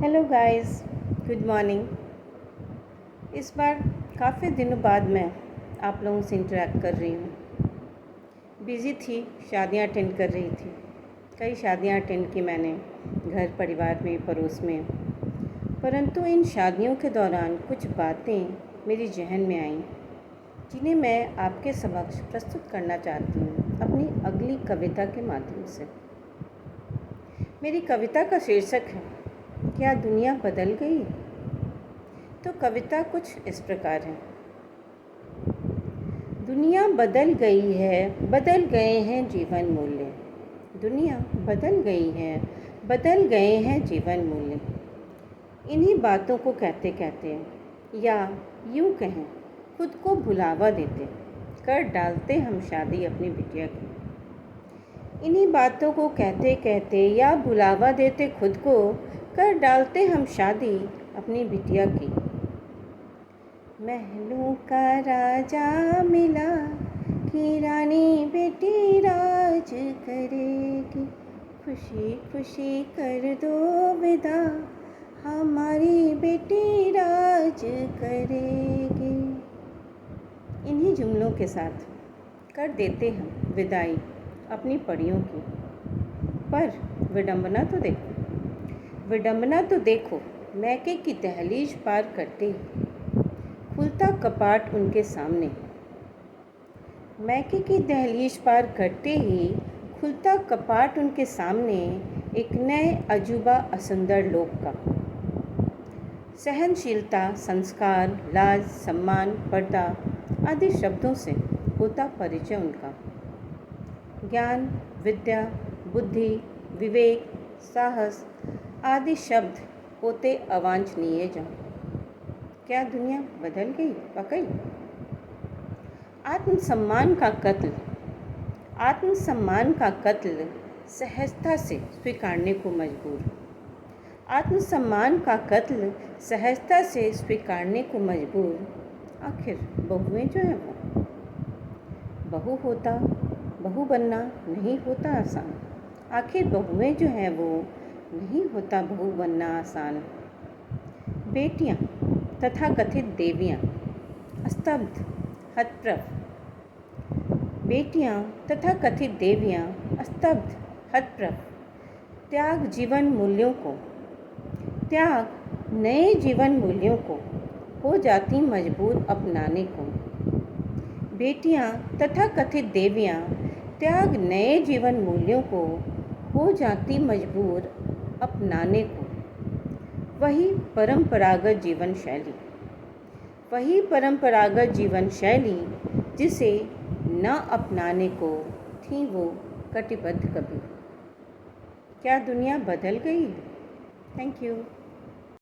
Hello guys, good morning. इस बार काफ़ी दिनों बाद मैं आप लोगों से इंटरेक्ट कर रही हूँ। बिज़ी थी, शादियाँ अटेंड कर रही थी। कई शादियाँ अटेंड की मैंने घर परिवार में, पड़ोस में। परंतु इन शादियों के दौरान कुछ बातें मेरी जहन में आईं जिन्हें मैं आपके समक्ष प्रस्तुत करना चाहती हूँ अपनी अगली कविता के माध्यम से। मेरी कविता का शीर्षक है, क्या दुनिया बदल गई? तो कविता कुछ इस प्रकार है। दुनिया बदल गई है, बदल गए हैं जीवन मूल्य। दुनिया बदल गई है, बदल गए हैं जीवन मूल्य। इन्हीं बातों को कहते कहते या यूँ कहें खुद को भुलावा देते कर डालते हम शादी अपनी बिटिया की। इन्हीं बातों को कहते कहते या भुलावा देते खुद को कर डालते हम शादी अपनी बिटिया की। महलों का राजा मिला कि रानी बेटी राज करेगी। खुशी खुशी कर दो विदा, हमारी बेटी राज करेगी। इन्हीं जुमलों के साथ कर देते हम विदाई अपनी परियों की। पर विडंबना तो देखो, मैके की दहलीज पार करते ही खुलता कपाट उनके सामने। मैके की दहलीज पार करते ही खुलता कपाट उनके सामने, एक नए अजूबा असुंदर लोक का। सहनशीलता, संस्कार, लाज, सम्मान, पर्दा आदि शब्दों से होता परिचय उनका। ज्ञान, विद्या, बुद्धि, विवेक, साहस आदि शब्द होते अवांछनीय जान। क्या दुनिया बदल गई? वाकई आत्मसम्मान का कत्ल सहजता से स्वीकारने को मजबूर। आत्मसम्मान का कत्ल सहजता से स्वीकारने को मजबूर। आखिर बहुएं जो हैं वो, बहू बनना नहीं होता आसान। आखिर बहुएं जो हैं वो, नहीं होता बहू बनना आसान। बेटियां तथाकथित देवियां स्तब्ध हतप्रभ। बेटियां तथाकथित देवियां स्तब्ध हतप्रभ। त्याग नए जीवन मूल्यों को हो जाती मजबूर अपनाने को। बेटियां तथाकथित देवियां त्याग नए जीवन मूल्यों को हो जाती मजबूर अपनाने को। वही परंपरागत जीवन शैली जिसे न अपनाने को थी वो कटिबद्ध कभी। क्या दुनिया बदल गई? Thank you.